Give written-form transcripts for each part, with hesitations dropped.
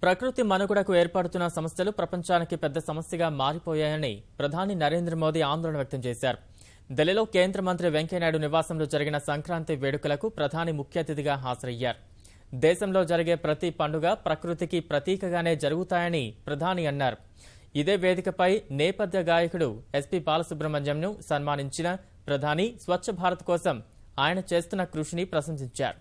ప్రకృతి మనుగడకు ఏర్పడుతున్న సమస్యలు ప్రపంచానికి పెద్ద సమస్యగా మారిపోయాయని ప్రధాని నరేంద్ర మోదీ ఆందోళన వ్యక్తం చేశారు. ఢిల్లీలో కేంద్ర మంత్రి వెంకయ్యనాయుడు నివాసంలో జరిగిన సంక్రాంతి వేడుకలకు ప్రధాని ముఖ్య అతిథిగా హాజరయ్యారు. దేశంలో జరిగే ప్రతి పండుగ ప్రకృతికి ప్రతీకగానే జరుగుతాయని ప్రధాని అన్నారు. ఇదే వేదికపై నేపథ్య గాయకుడు ఎస్పీ బాలసుబ్రహ్మణ్యంను సన్మానించిన ప్రధాని స్వచ్ఛ భారత్ కోసం ఆయన చేస్తున్న కృషిని ప్రశంసించారు.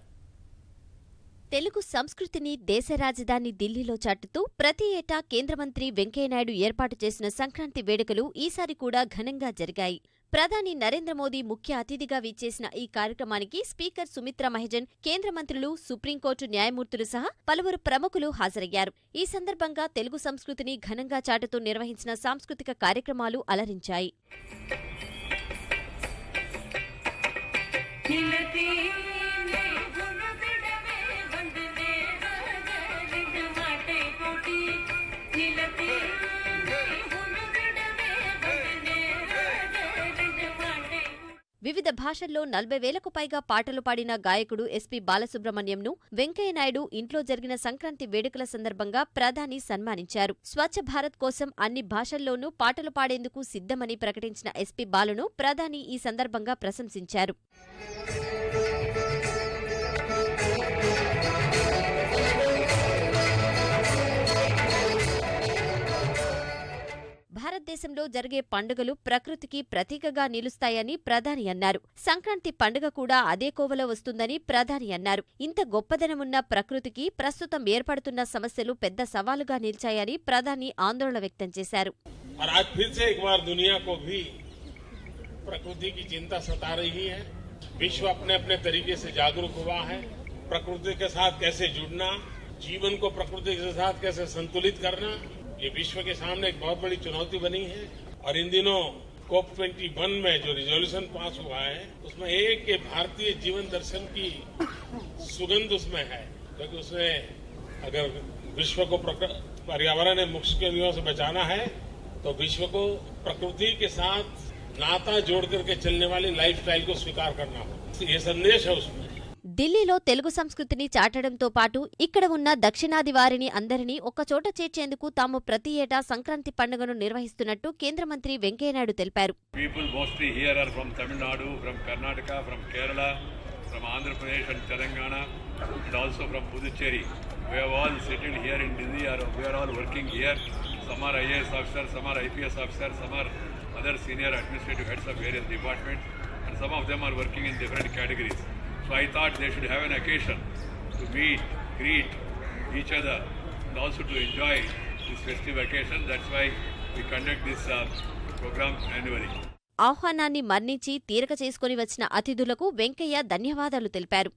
తెలుగు సంస్కృతిని దేశ రాజధాని ఢిల్లీలో చాటుతూ ప్రతి ఏటా కేంద్ర మంత్రి వెంకయ్యనాయుడు ఏర్పాటు చేసిన సంక్రాంతి వేడుకలు ఈసారి కూడా ఘనంగా జరిగాయి. ప్రధాని నరేంద్ర మోదీ ముఖ్య అతిథిగా విచ్చేసిన ఈ కార్యక్రమానికి స్పీకర్ సుమిత్రా మహాజన్, కేంద్ర మంత్రులు, సుప్రీంకోర్టు న్యాయమూర్తులు సహా పలువురు ప్రముఖులు హాజరయ్యారు. ఈ సందర్భంగా తెలుగు సంస్కృతిని ఘనంగా చాటుతూ నిర్వహించిన సాంస్కృతిక కార్యక్రమాలు అలరించాయి. వివిధ భాషల్లో 40,000కు పైగా పాటలు పాడిన గాయకుడు ఎస్పీ బాలసుబ్రహ్మణ్యంను వెంకయ్యనాయుడు ఇంట్లో జరిగిన సంక్రాంతి వేడుకల సందర్భంగా ప్రధాని సన్మానించారు. స్వచ్ఛ భారత్ కోసం అన్ని భాషల్లోనూ పాటలు పాడేందుకు సిద్ధమని ప్రకటించిన ఎస్పీ బాలును ప్రధాని ఈ సందర్భంగా ప్రశంసించారు. భారతదేశంలో జరిగే పండుగలు ప్రకృతికి ప్రతీకగా నిలుస్తాయని ప్రధాని అన్నారు. సంక్రాంతి పండుగ కూడా అదే కోవలో వస్తుందని ప్రధాని అన్నారు. ఇంత గొప్పదనమున్న ప్రకృతికి ప్రస్తుతం ఏర్పడుతున్న సమస్యలు పెద్ద సవాలుగా నిలిచాయని ప్రధాని ఆందోళన వ్యక్తం చేశారు. ये विश्व के सामने एक बहुत बड़ी चुनौती बनी है और इन दिनों COP21 में जो रिजोल्यूशन पास हुआ है उसमें एक भारतीय जीवन दर्शन की सुगंध उसमें है, क्योंकि उसमें अगर विश्व को पर्यावरण मुश्किलों से बचाना है तो विश्व को प्रकृति के साथ नाता जोड़ करके चलने वाली लाइफस्टाइल को स्वीकार करना हो, ये संदेश है उसमें. ఢిల్లీలో తెలుగు సంస్కృతిని చాటడంతో పాటు ఇక్కడ ఉన్న దక్షిణాది వారిని అందరినీ ఒక్కచోట చేర్చేందుకు తాము ప్రతి ఏటా సంక్రాంతి పండుగను నిర్వహిస్తున్నట్టు కేంద్ర మంత్రి వెంకయ్యనాయుడు తెలిపారు. People mostly here are from Tamil Nadu, from Karnataka, from Kerala, from Andhra Pradesh and Telangana, and also from Puducherry. We have all settled here in Delhi, we are all working here. Some are IAS officers, some are IPS officers, some are other senior administrative heads of various departments, and some of them are working in different categories. So I thought they should have an occasion to meet, greet each other, and also to enjoy this festive occasion. That's why we conduct this program annually. ఆహ్వానాన్ని మన్నించి తీరక చేసుకుని వచ్చిన అతిథులకు వెంకయ్య ధన్యవాదాలు తెలిపారు.